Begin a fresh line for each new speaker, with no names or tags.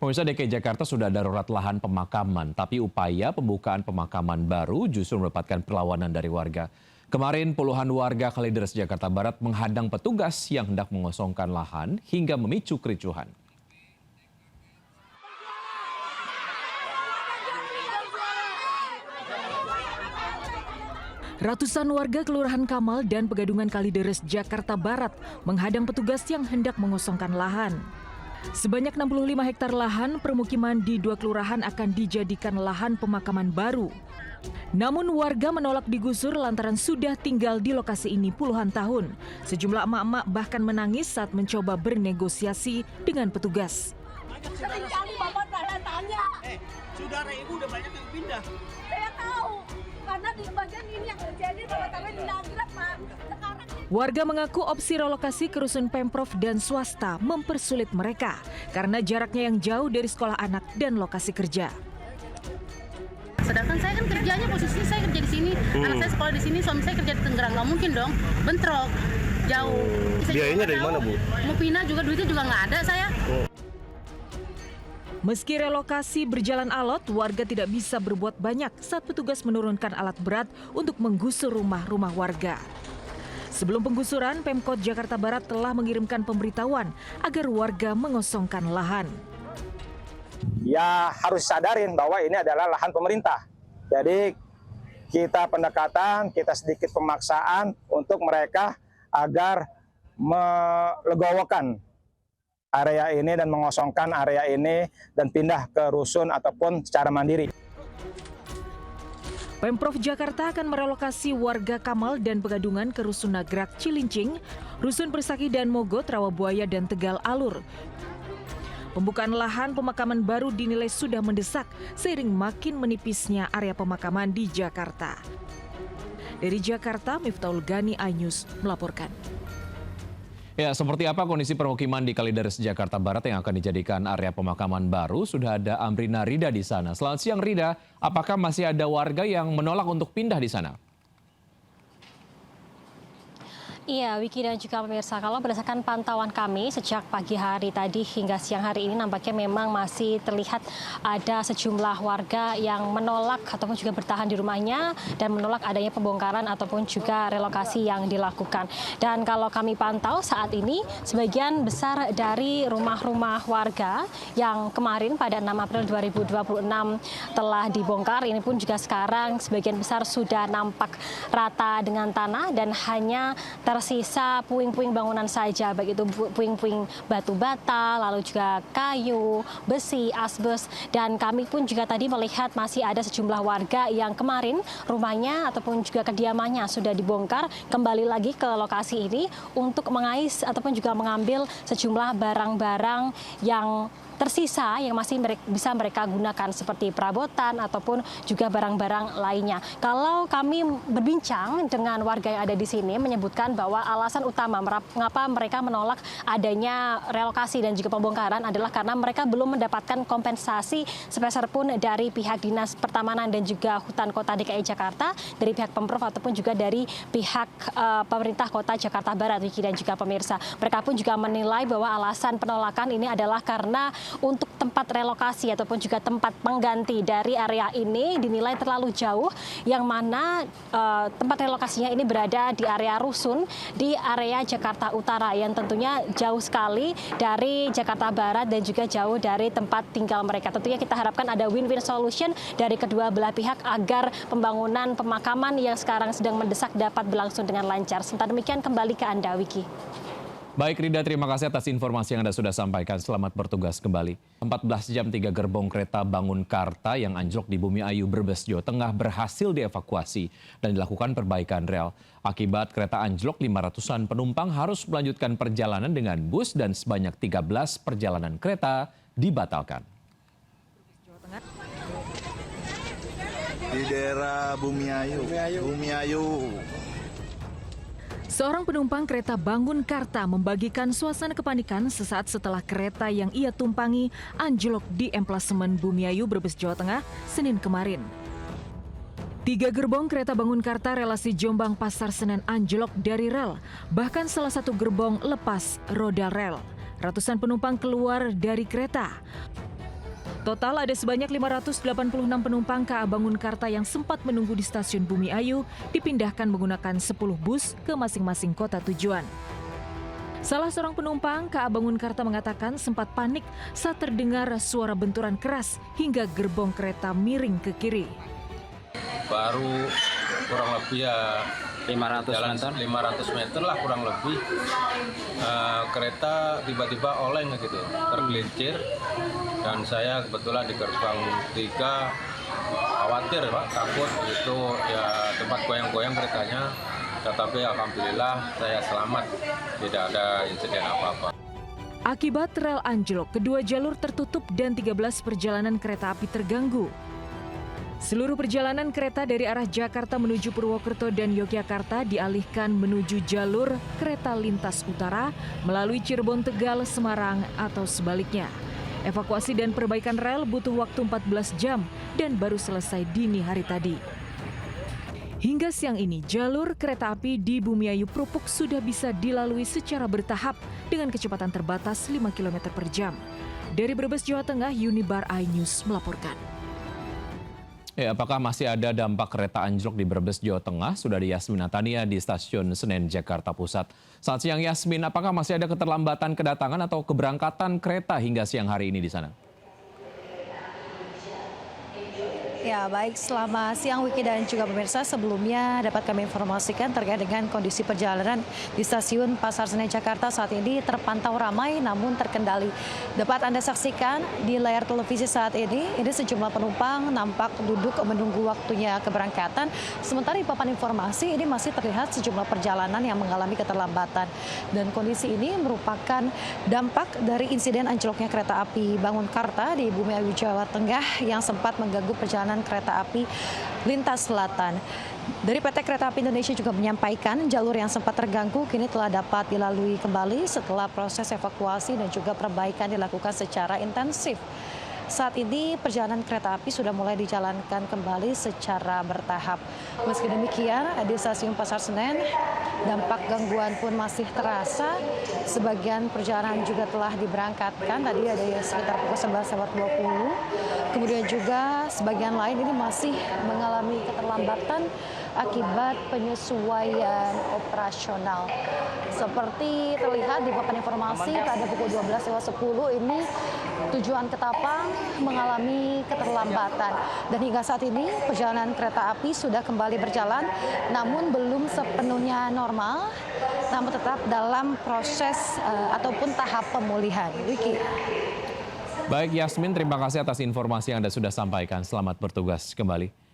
Pemirsa, DKI Jakarta sudah darurat lahan pemakaman, tapi upaya pembukaan pemakaman baru justru mendapatkan perlawanan dari warga. Kemarin puluhan warga Kalideres, Jakarta Barat menghadang petugas yang hendak mengosongkan lahan hingga memicu kericuhan.
Ratusan warga Kelurahan Kamal dan Pegadungan Kalideres, Jakarta Barat menghadang petugas yang hendak mengosongkan lahan. Sebanyak 65 hektar lahan permukiman di 2 kelurahan akan dijadikan lahan pemakaman baru. Namun warga menolak digusur lantaran sudah tinggal di lokasi ini puluhan tahun. Sejumlah emak-emak bahkan menangis saat mencoba bernegosiasi dengan petugas.
Seringkali Bapak tanya.
Saudara ibu udah banyak yang pindah.
Saya tahu, karena di bagian ini yang terjadi teman-teman di Nagrek, Pak. Sekarang
Warga mengaku opsi relokasi ke rusun Pemprov dan swasta mempersulit mereka karena jaraknya yang jauh dari sekolah anak dan lokasi kerja.
Sedangkan saya kan kerjanya posisi saya kerja di sini, anak saya sekolah di sini, suami saya kerja di Tangerang, nggak mungkin dong, bentrok, jauh.
Biayanya dari mana, Bu?
Mau pindah juga duitnya juga nggak ada saya.
Meski relokasi berjalan alot, warga tidak bisa berbuat banyak saat petugas menurunkan alat berat untuk menggusur rumah-rumah warga. Sebelum penggusuran, Pemkot Jakarta Barat telah mengirimkan pemberitahuan agar warga mengosongkan lahan.
Ya harus sadarin bahwa ini adalah lahan pemerintah. Jadi kita pendekatan, kita sedikit pemaksaan untuk mereka agar melegowokan area ini dan mengosongkan area ini dan pindah ke rusun ataupun secara mandiri.
Pemprov Jakarta akan merelokasi warga Kamal dan Pegadungan ke Rusun Nagrek Cilincing, Rusun Persaki dan Mogot, Rawabuaya dan Tegal Alur. Pembukaan lahan pemakaman baru dinilai sudah mendesak seiring makin menipisnya area pemakaman di Jakarta. Dari Jakarta, Miftahul Gani, iNews melaporkan.
Ya, seperti apa kondisi permukiman di Kalideres, Jakarta Barat yang akan dijadikan area pemakaman baru? Sudah ada Amrina Rida di sana. Selamat siang, Rida. Apakah masih ada warga yang menolak untuk pindah di sana?
Iya, Wiki dan juga pemirsa, kalau berdasarkan pantauan kami sejak pagi hari tadi hingga siang hari ini nampaknya memang masih terlihat ada sejumlah warga yang menolak ataupun juga bertahan di rumahnya dan menolak adanya pembongkaran ataupun juga relokasi yang dilakukan. Dan kalau kami pantau saat ini sebagian besar dari rumah-rumah warga yang kemarin pada 6 April 2026 telah dibongkar, ini pun juga sekarang sebagian besar sudah nampak rata dengan tanah dan hanya tersisa puing-puing bangunan saja, baik itu puing-puing batu bata, lalu juga kayu, besi, asbes, dan kami pun juga tadi melihat masih ada sejumlah warga yang kemarin rumahnya ataupun juga kediamannya sudah dibongkar kembali lagi ke lokasi ini untuk mengais ataupun juga mengambil sejumlah barang-barang yang tersisa yang masih bisa mereka gunakan seperti perabotan ataupun juga barang-barang lainnya. Kalau kami berbincang dengan warga yang ada di sini menyebutkan bahwa alasan utama mengapa mereka menolak adanya relokasi dan juga pembongkaran adalah karena mereka belum mendapatkan kompensasi sepeser pun dari pihak Dinas Pertamanan dan juga Hutan Kota DKI Jakarta, dari pihak Pemprov ataupun juga dari pihak pemerintah Kota Jakarta Barat, Wiki dan juga pemirsa. Mereka pun juga menilai bahwa alasan penolakan ini adalah karena untuk tempat relokasi ataupun juga tempat pengganti dari area ini dinilai terlalu jauh, yang mana tempat relokasinya ini berada di area rusun di area Jakarta Utara yang tentunya jauh sekali dari Jakarta Barat dan juga jauh dari tempat tinggal mereka. Tentunya kita harapkan ada win-win solution dari kedua belah pihak agar pembangunan pemakaman yang sekarang sedang mendesak dapat berlangsung dengan lancar. Sementara demikian kembali ke Anda, Wiki.
Baik, Rida, terima kasih atas informasi yang Anda sudah sampaikan. Selamat bertugas kembali. 14 jam 3 gerbong kereta Bangun Karta yang anjlok di Bumiayu, Brebes, Jawa Tengah berhasil dievakuasi dan dilakukan perbaikan rel. Akibat kereta anjlok, 500-an penumpang harus melanjutkan perjalanan dengan bus dan sebanyak 13 perjalanan kereta dibatalkan.
Di daerah Bumiayu.
Seorang penumpang kereta Bangun Karta membagikan suasana kepanikan sesaat setelah kereta yang ia tumpangi anjlok di emplasemen Bumiayu, Brebes, Jawa Tengah, Senin kemarin. 3 gerbong kereta Bangun Karta relasi Jombang Pasar Senen anjlok dari rel, bahkan salah satu gerbong lepas roda rel. Ratusan penumpang keluar dari kereta. Total ada sebanyak 586 penumpang KA Bangunkarta yang sempat menunggu di stasiun Bumi Ayu dipindahkan menggunakan 10 bus ke masing-masing kota tujuan. Salah seorang penumpang KA Bangunkarta mengatakan sempat panik saat terdengar suara benturan keras hingga gerbong kereta miring ke kiri.
Baru kurang lebih ya 500 meter lah kurang lebih, kereta tiba-tiba oleng gitu, tergelincir, dan saya kebetulan di gerbang 3 khawatir Pak, takut itu ya tempat goyang-goyang keretanya, tetapi alhamdulillah saya selamat, tidak ada insiden apa-apa.
Akibat rel anjlok, kedua jalur tertutup dan 13 perjalanan kereta api terganggu. Seluruh perjalanan kereta dari arah Jakarta menuju Purwokerto dan Yogyakarta dialihkan menuju jalur kereta lintas utara melalui Cirebon, Tegal, Semarang atau sebaliknya. Evakuasi dan perbaikan rel butuh waktu 14 jam dan baru selesai dini hari tadi. Hingga siang ini, jalur kereta api di Bumiayu Prupuk sudah bisa dilalui secara bertahap dengan kecepatan terbatas 5 km per jam. Dari Brebes, Jawa Tengah, Unibar iNews melaporkan.
Ya, apakah masih ada dampak kereta anjlok di Brebes, Jawa Tengah? Sudah di Yasmin Natania di Stasiun Senen, Jakarta Pusat. Selamat siang Yasmin, apakah masih ada keterlambatan kedatangan atau keberangkatan kereta hingga siang hari ini di sana?
Ya, baik, selamat siang Wiki dan juga pemirsa. Sebelumnya dapat kami informasikan terkait dengan kondisi perjalanan di Stasiun Pasar Senen Jakarta saat ini terpantau ramai namun terkendali. Dapat Anda saksikan di layar televisi saat ini sejumlah penumpang nampak duduk menunggu waktunya keberangkatan. Sementara di papan informasi ini masih terlihat sejumlah perjalanan yang mengalami keterlambatan. Dan kondisi ini merupakan dampak dari insiden anjloknya kereta api Bangunkarta di Bumiayu, Jawa Tengah yang sempat mengganggu perjalanan kereta api lintas selatan. Dari PT Kereta Api Indonesia juga menyampaikan jalur yang sempat terganggu kini telah dapat dilalui kembali setelah proses evakuasi dan juga perbaikan dilakukan secara intensif. Saat ini perjalanan kereta api sudah mulai dijalankan kembali secara bertahap. Meski demikian, di Stasiun Pasar Senen, dampak gangguan pun masih terasa. Sebagian perjalanan juga telah diberangkatkan, tadi ada sekitar pukul 11.20. Kemudian juga sebagian lain ini masih mengalami keterlambatan akibat penyesuaian operasional. Seperti terlihat di papan informasi pada pukul 12.10 ini tujuan Ketapang mengalami keterlambatan. Dan hingga saat ini perjalanan kereta api sudah kembali berjalan namun belum sepenuhnya normal, namun tetap dalam proses ataupun tahap pemulihan. Wiki.
Baik Yasmin, terima kasih atas informasi yang Anda sudah sampaikan. Selamat bertugas kembali.